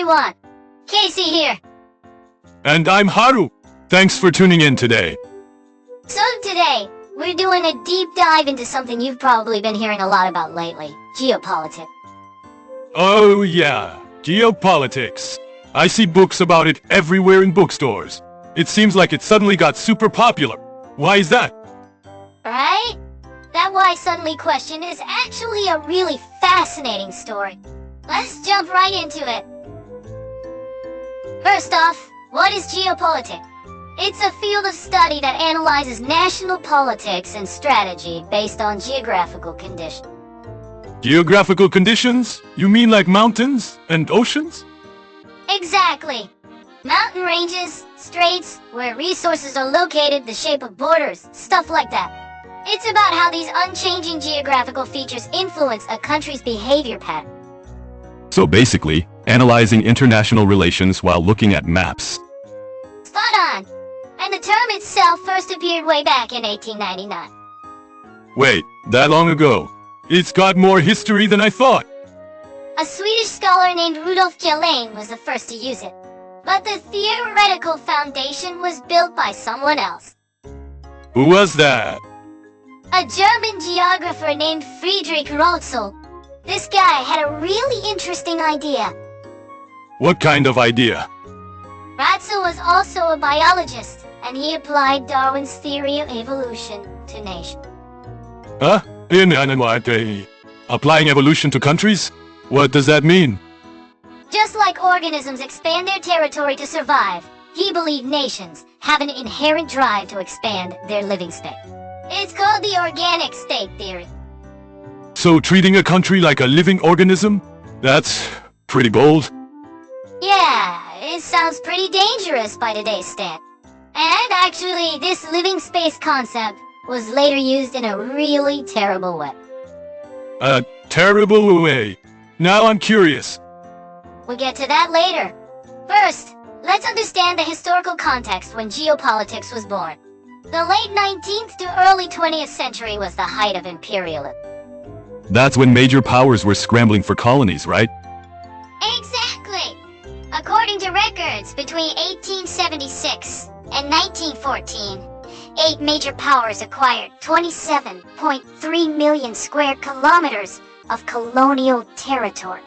everyone! Casey here! And I'm Haru. Thanks for tuning in today. So today, we're doing a deep dive into something you've probably been hearing a lot about lately. Geopolitics. Oh yeah, geopolitics. I see books about it everywhere in bookstores. It seems like it suddenly got super popular. Why is that? Right? That why suddenly question is actually a really fascinating story. Let's jump right into it. First off, what is geopolitics? It's a field of study that analyzes national politics and strategy based on geographical conditions. Geographical conditions? You mean like mountains and oceans? Exactly. Mountain ranges, straits, where resources are located, the shape of borders, stuff like that. It's about how these unchanging geographical features influence a country's behavior pattern. So basically, analyzing international relations while looking at maps. Spot on. And the term itself first appeared way back in 1899. Wait, that long ago? It's got more history than I thought. A Swedish scholar named Rudolf Gelane was the first to use it. But the theoretical foundation was built by someone else. Who was that? A German geographer named Friedrich Ratzel. This guy had a really interesting idea. What kind of idea? Ratzel was also a biologist, and he applied Darwin's theory of evolution to nations. Huh? Applying evolution to countries? What does that mean? Just like organisms expand their territory to survive, he believed nations have an inherent drive to expand their living space. It's called the organic state theory. So treating a country like a living organism? That's pretty bold. Yeah, it sounds pretty dangerous by today's standards. And actually, this living space concept was later used in a really terrible way. A terrible way? Now I'm curious. We'll get to that later. First, let's understand the historical context when geopolitics was born. The late 19th to early 20th century was the height of imperialism. That's when major powers were scrambling for colonies, right? Exactly! According to records, between 1876 and 1914, 8 major powers acquired 27.3 million square kilometers of colonial territory.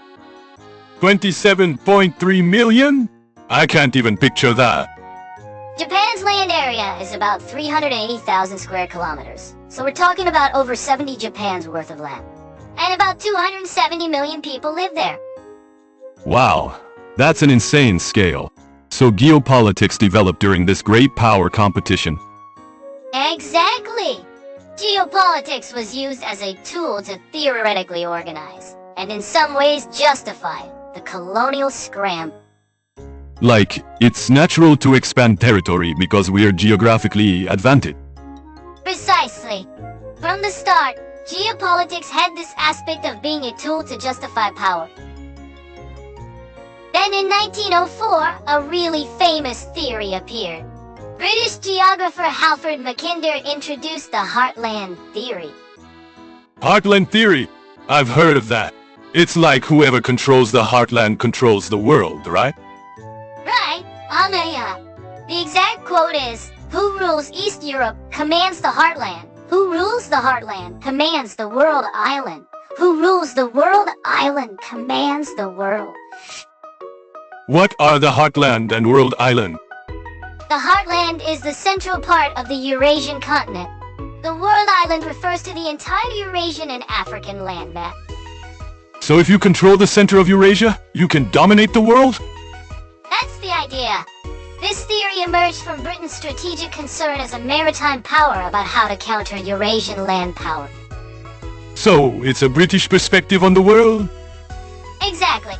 27.3 million? I can't even picture that. Japan's land area is about 380,000 square kilometers, so we're talking about over 70 Japan's worth of land. And about 270 million people live there. Wow, that's an insane scale. So geopolitics developed during this great power competition. Exactly! Geopolitics was used as a tool to theoretically organize, and in some ways justify, the colonial scramble. Like, it's natural to expand territory because we are geographically advantaged. Precisely. From the start, geopolitics had this aspect of being a tool to justify power. Then in 1904, a really famous theory appeared. British geographer Mackinder introduced the Heartland Theory. Heartland Theory? I've heard of that. It's like whoever controls the heartland controls the world, right? Right, the exact quote is, "Who rules East Europe commands the heartland. Who rules the heartland commands the world island. Who rules the world island commands the world." What are the heartland and world island? The heartland is the central part of the Eurasian continent. The world island refers to the entire Eurasian and African landmass. So if you control the center of Eurasia, you can dominate the world? That's the idea. This theory emerged from Britain's strategic concern as a maritime power about how to counter Eurasian land power. So, it's a British perspective on the world? Exactly.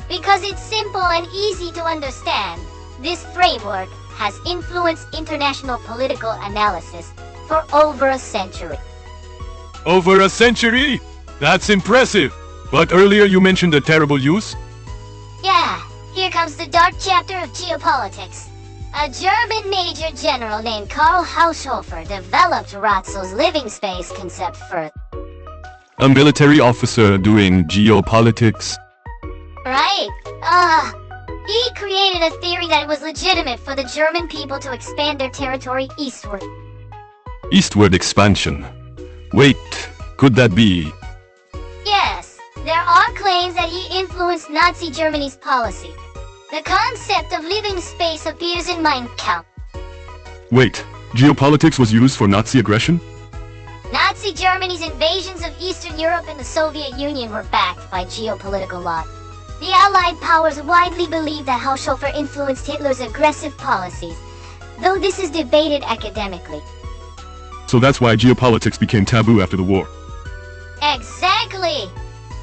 Because it's simple and easy to understand, this framework has influenced international political analysis for over a century. Over a century? That's impressive. But earlier you mentioned a terrible use? Yeah, here comes the dark chapter of geopolitics. A German major general named Karl Haushofer developed Ratzel's living space concept further. A military officer doing geopolitics? Right. He created a theory that it was legitimate for the German people to expand their territory eastward. Eastward expansion. Wait, could that be? Yes, there are claims that he influenced Nazi Germany's policy. The concept of living space appears in Mein Kampf. Wait, geopolitics was used for Nazi aggression? Nazi Germany's invasions of Eastern Europe and the Soviet Union were backed by geopolitical law. The Allied powers widely believe that Haushofer influenced Hitler's aggressive policies, though this is debated academically. So that's why geopolitics became taboo after the war. Exactly!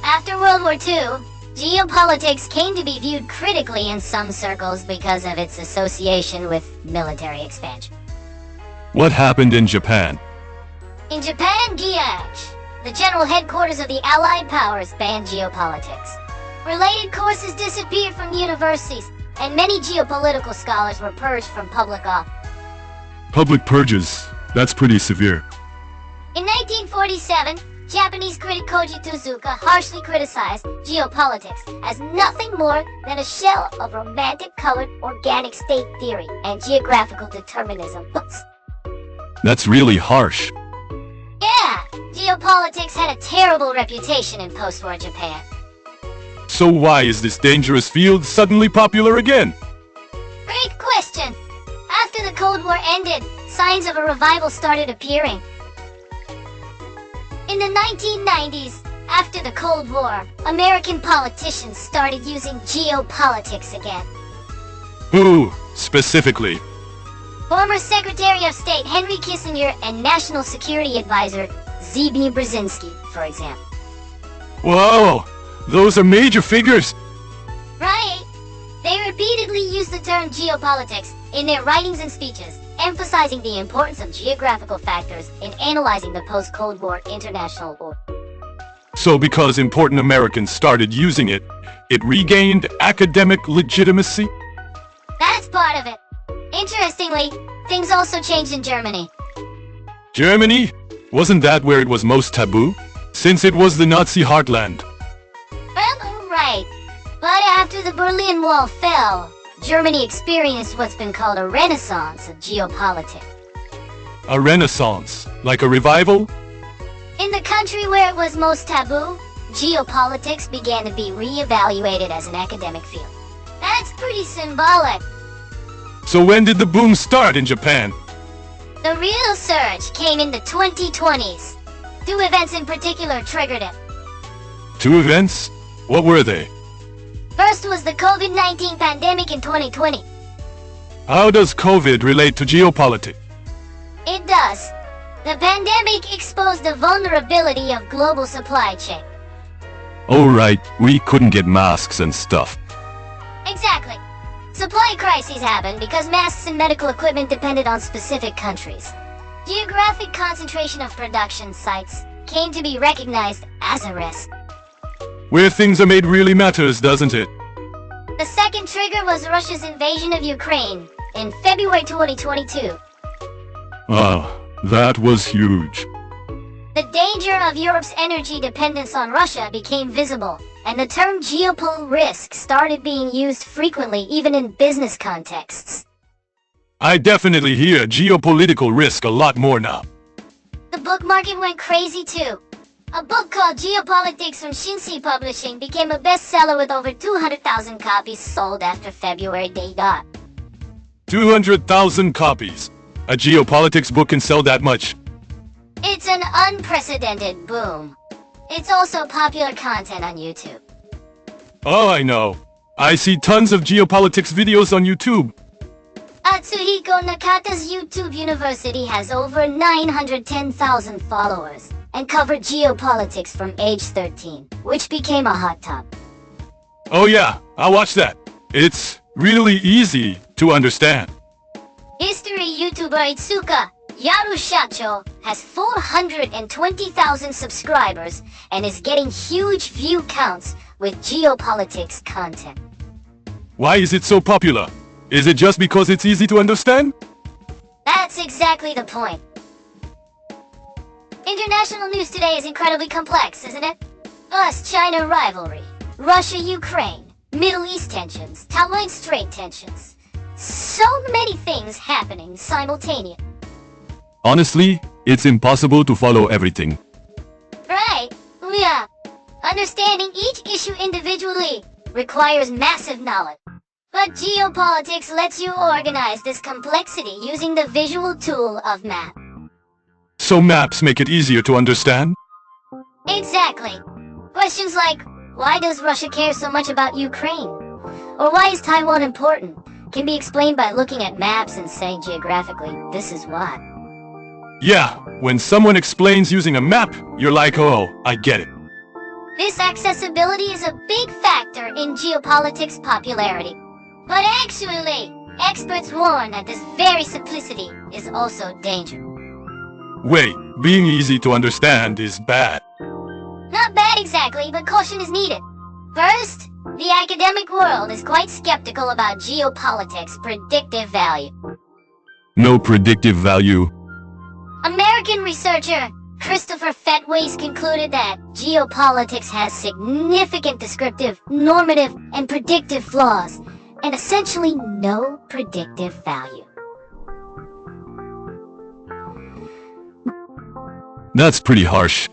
After World War II, geopolitics came to be viewed critically in some circles because of its association with military expansion. What happened in Japan? In Japan, GH, the general headquarters of the Allied powers, banned geopolitics. Related courses disappeared from universities, and many geopolitical scholars were purged from public office. Public purges. That's pretty severe. In 1947, Japanese critic Koji Tezuka harshly criticized geopolitics as nothing more than a shell of romantic-colored organic state theory and geographical determinism. That's really harsh. Yeah, geopolitics had a terrible reputation in post-war Japan. So why is this dangerous field suddenly popular again? Great question. After the Cold War ended, signs of a revival started appearing. In the 1990s, after the Cold War, American politicians started using geopolitics again. Who, specifically? Former Secretary of State Henry Kissinger and National Security Advisor Zbigniew Brzezinski, for example. Whoa, those are major figures. Right. They repeatedly use the term geopolitics in their writings and speeches, emphasizing the importance of geographical factors in analyzing the post-Cold War international order. So because important Americans started using it, it regained academic legitimacy? That's part of it. Interestingly, things also changed in Germany. Germany? Wasn't that where it was most taboo? Since it was the Nazi heartland. Well, right. But after the Berlin Wall fell, Germany experienced what's been called a renaissance of geopolitics. A renaissance? Like a revival? In the country where it was most taboo, geopolitics began to be re-evaluated as an academic field. That's pretty symbolic. So when did the boom start in Japan? The real surge came in the 2020s. Two events in particular triggered it. Two events? What were they? First was the COVID-19 pandemic in 2020. How does COVID relate to geopolitics? It does. The pandemic exposed the vulnerability of global supply chain. Oh right, we couldn't get masks and stuff. Exactly. Supply crises happened because masks and medical equipment depended on specific countries. Geographic concentration of production sites came to be recognized as a risk. Where things are made really matters, doesn't it? The second trigger was Russia's invasion of Ukraine in February 2022. Oh, that was huge. The danger of Europe's energy dependence on Russia became visible, and the term geopolitical risk started being used frequently even in business contexts. I definitely hear geopolitical risk a lot more now. The book market went crazy too. A book called Geopolitics from Shinsei Publishing became a bestseller with over 200,000 copies sold after February day dot. 200,000 copies. A geopolitics book can sell that much. It's an unprecedented boom. It's also popular content on YouTube. Oh, I know. I see tons of geopolitics videos on YouTube. Atsuhiko Nakata's YouTube University has over 910,000 followers and covered geopolitics from age 13, which became a hot topic. Oh yeah, I'll watch that. It's really easy to understand. History YouTuber Itsuka Yarushacho has 420,000 subscribers and is getting huge view counts with geopolitics content. Why is it so popular? Is it just because it's easy to understand? That's exactly the point. International news today is incredibly complex, isn't it? US-China rivalry, Russia-Ukraine, Middle East tensions, Taiwan Strait tensions. So many things happening simultaneously. Honestly, it's impossible to follow everything. Right, yeah. Understanding each issue individually requires massive knowledge. But geopolitics lets you organize this complexity using the visual tool of map. So maps make it easier to understand? Exactly. Questions like, why does Russia care so much about Ukraine? Or why is Taiwan important? Can be explained by looking at maps and saying geographically, this is why. Yeah, when someone explains using a map, you're like, oh, I get it. This accessibility is a big factor in geopolitics popularity. But actually, experts warn that this very simplicity is also dangerous. Wait, being easy to understand is bad. Not bad exactly, but caution is needed. First, the academic world is quite skeptical about geopolitics' predictive value. No predictive value. American researcher Christopher Fetways concluded that geopolitics has significant descriptive, normative, and predictive flaws, and essentially no predictive value. That's pretty harsh.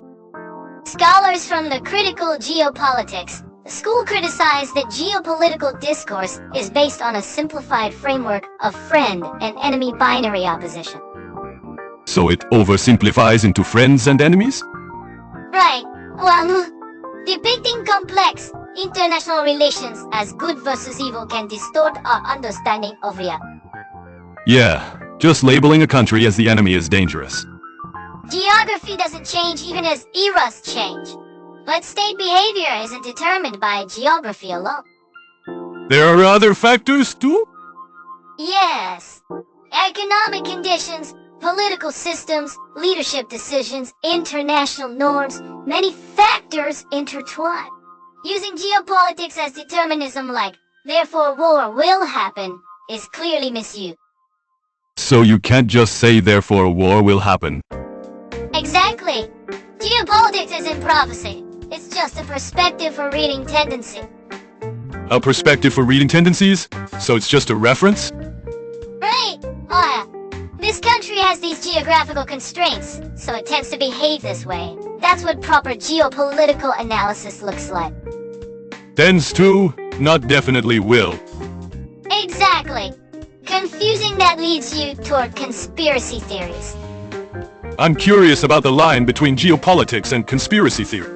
Scholars from the critical geopolitics school criticize that geopolitical discourse is based on a simplified framework of friend and enemy binary opposition. So it oversimplifies into friends and enemies? Right. Well, depicting complex international relations as good versus evil can distort our understanding of reality. Yeah, just labeling a country as the enemy is dangerous. Geography doesn't change even as eras change. But state behavior isn't determined by geography alone. There are other factors too? Yes. Economic conditions, political systems, leadership decisions, international norms, many factors intertwine. Using geopolitics as determinism like, therefore war will happen, is clearly misused. So you can't just say therefore war will happen. Exactly. Geopolitics isn't prophecy. It's just a perspective for reading tendency. A perspective for reading tendencies? So it's just a reference? Right. This country has these geographical constraints, so it tends to behave this way. That's what proper geopolitical analysis looks like. Tends to, not definitely will. Exactly. Confusing that leads you toward conspiracy theories. I'm curious about the line between geopolitics and conspiracy theory.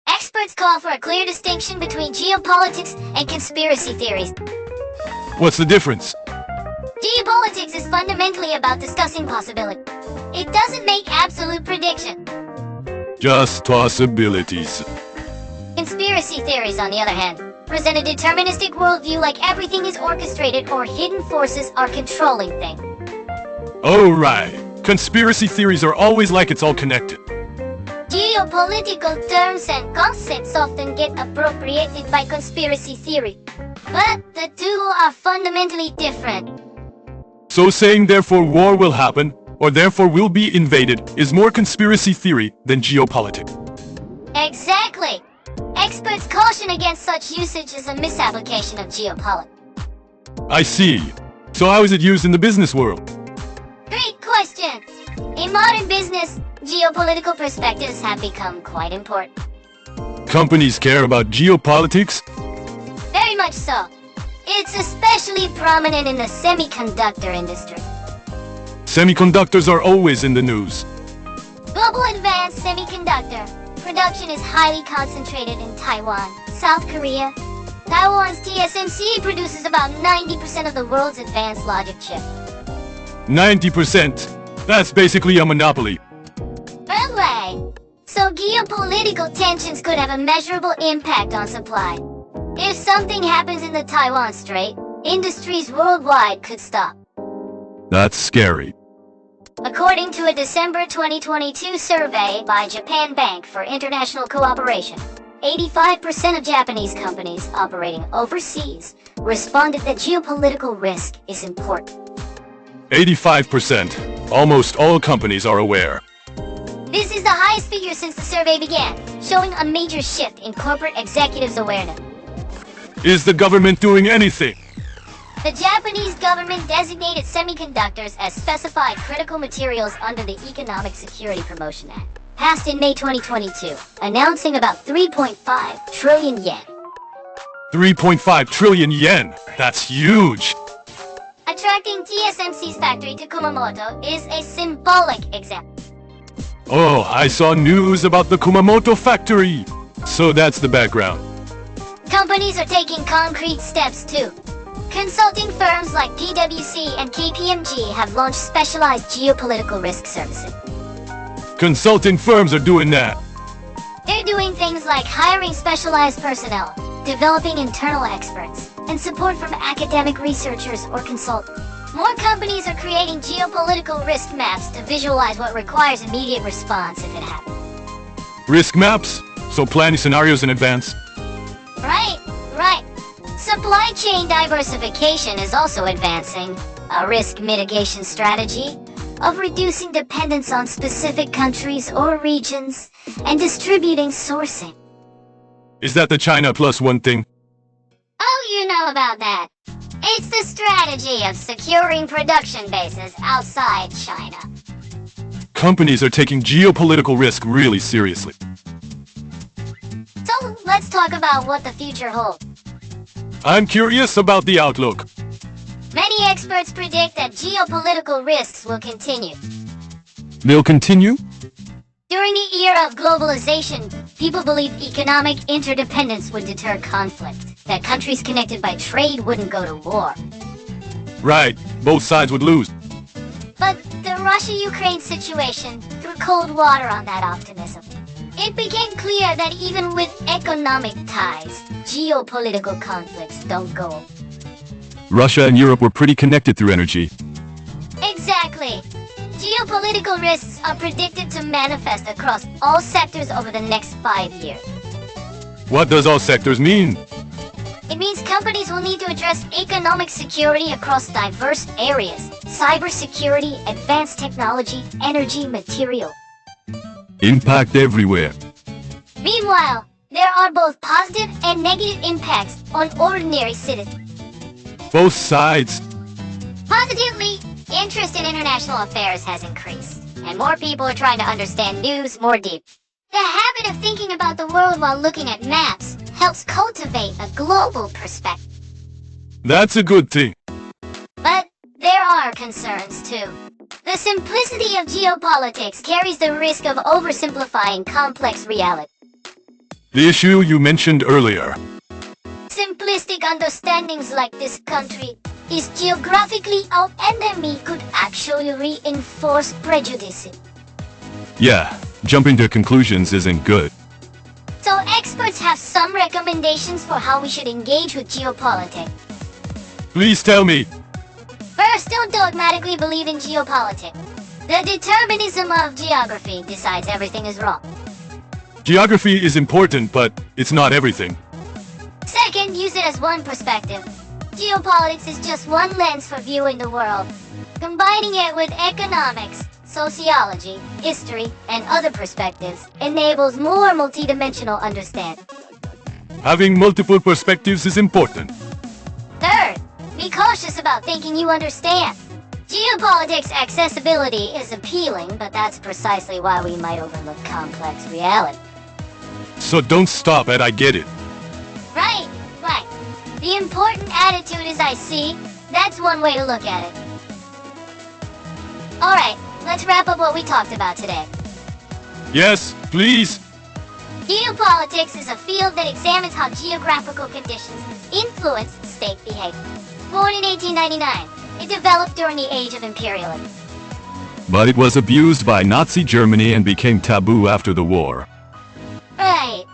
Experts call for a clear distinction between geopolitics and conspiracy theories. What's the difference? Geopolitics is fundamentally about discussing possibility. It doesn't make absolute prediction. Just possibilities. Conspiracy theories, on the other hand, present a deterministic worldview like everything is orchestrated or hidden forces are controlling things. Oh right. Conspiracy theories are always like it's all connected. Geopolitical terms and concepts often get appropriated by conspiracy theory, but the two are fundamentally different. So saying therefore war will happen, or therefore we'll be invaded, is more conspiracy theory than geopolitics. Exactly! Experts caution against such usage as a misapplication of geopolitics. I see. So how is it used in the business world? Great question! In modern business, geopolitical perspectives have become quite important. Companies care about geopolitics? Very much so. It's especially prominent in the semiconductor industry. Semiconductors are always in the news. Global advanced semiconductor production is highly concentrated in Taiwan, South Korea. Taiwan's TSMC produces about 90% of the world's advanced logic chip. 90%? That's basically a monopoly. Right. So geopolitical tensions could have a measurable impact on supply. If something happens in the Taiwan Strait, industries worldwide could stop. That's scary. According to a December 2022 survey by Japan Bank for International Cooperation, 85% of Japanese companies operating overseas responded that geopolitical risk is important. 85%. Almost all companies are aware. This is the highest figure since the survey began, showing a major shift in corporate executives' awareness. Is the government doing anything? The Japanese government designated semiconductors as specified critical materials under the Economic Security Promotion Act, passed in May 2022, announcing about 3.5 trillion yen. 3.5 trillion yen. That's huge. Attracting TSMC's factory to Kumamoto is a symbolic example. Oh, I saw news about the Kumamoto factory. So that's the background. Companies are taking concrete steps too. Consulting firms like PwC and KPMG have launched specialized geopolitical risk services. Consulting firms are doing that. They're doing things like hiring specialized personnel, developing internal experts, and support from academic researchers or consultants. More companies are creating geopolitical risk maps to visualize what requires immediate response if it happens. Risk maps? So planning scenarios in advance? Right. Supply chain diversification is also advancing. A risk mitigation strategy of reducing dependence on specific countries or regions and distributing sourcing. Is that the China plus one thing? Oh, you know about that. It's the strategy of securing production bases outside China. Companies are taking geopolitical risk really seriously. So, let's talk about what the future holds. I'm curious about the outlook. Many experts predict that geopolitical risks will continue. They'll continue? During the era of globalization, people believed economic interdependence would deter conflict, that countries connected by trade wouldn't go to war. Right, both sides would lose. But the Russia-Ukraine situation threw cold water on that optimism. It became clear that even with economic ties, geopolitical conflicts don't go. Russia and Europe were pretty connected through energy. Exactly. Geopolitical risks are predicted to manifest across all sectors over the next 5 years. What does all sectors mean? It means companies will need to address economic security across diverse areas: cybersecurity, advanced technology, energy, material. Impact everywhere. Meanwhile, there are both positive and negative impacts on ordinary citizens. Both sides. Positively, interest in international affairs has increased, and more people are trying to understand news more deeply. The habit of thinking about the world while looking at maps helps cultivate a global perspective. That's a good thing. But there are concerns too. The simplicity of geopolitics carries the risk of oversimplifying complex reality. The issue you mentioned earlier. Simplistic understandings like this country is geographically our enemy could actually reinforce prejudice. Yeah, jumping to conclusions isn't good. So experts have some recommendations for how we should engage with geopolitics. Please tell me. First, don't dogmatically believe in geopolitics. The determinism of geography decides everything is wrong. Geography is important, but it's not everything. Second, use it as one perspective. Geopolitics is just one lens for viewing the world. Combining it with economics, sociology, history, and other perspectives enables more multidimensional understanding. Having multiple perspectives is important. Third, be cautious about thinking you understand. Geopolitics accessibility is appealing, but that's precisely why we might overlook complex reality. So don't stop at I get it. Right. The important attitude is I see. That's one way to look at it. Alright, let's wrap up what we talked about today. Yes, please. Geopolitics is a field that examines how geographical conditions influence state behavior. Born in 1899, it developed during the age of imperialism. But it was abused by Nazi Germany and became taboo after the war. Right.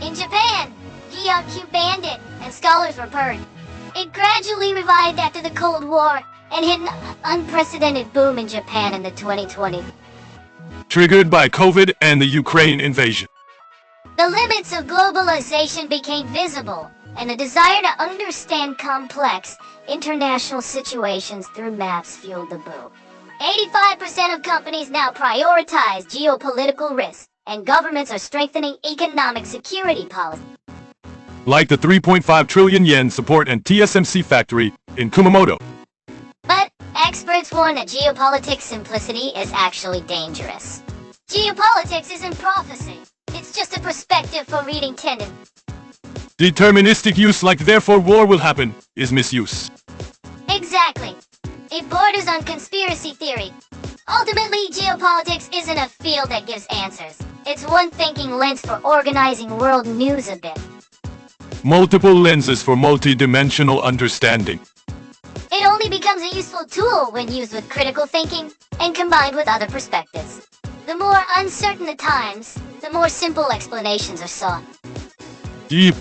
In Japan, GRQ banned it, and scholars were burned. It gradually revived after the Cold War and hit an unprecedented boom in Japan in the 2020s. Triggered by COVID and the Ukraine invasion. The limits of globalization became visible, and the desire to understand complex international situations through maps fueled the boom. 85% of companies now prioritize geopolitical risks, and governments are strengthening economic security policy. Like the 3.5 trillion yen support and TSMC factory in Kumamoto. But experts warn that geopolitics simplicity is actually dangerous. Geopolitics isn't prophecy. It's just a perspective for reading tendencies. Deterministic use like therefore war will happen is misuse. Exactly. It borders on conspiracy theory. Ultimately, geopolitics isn't a field that gives answers. It's one thinking lens for organizing world news a bit. Multiple lenses for multi-dimensional understanding. It only becomes a useful tool when used with critical thinking and combined with other perspectives. The more uncertain the times, the more simple explanations are sought. Deep.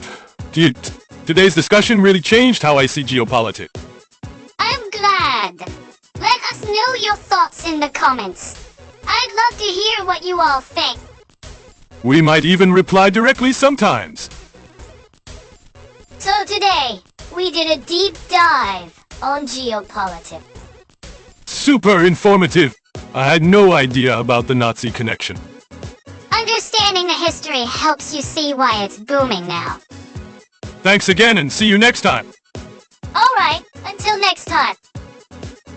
Today's discussion really changed how I see geopolitics. I'm glad. Let us know your thoughts in the comments. I'd love to hear what you all think. We might even reply directly sometimes. So today, we did a deep dive on geopolitics. Super informative. I had no idea about the Nazi connection. Understanding the history helps you see why it's booming now. Thanks again and see you next time. Alright, until next time.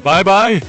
Bye-bye.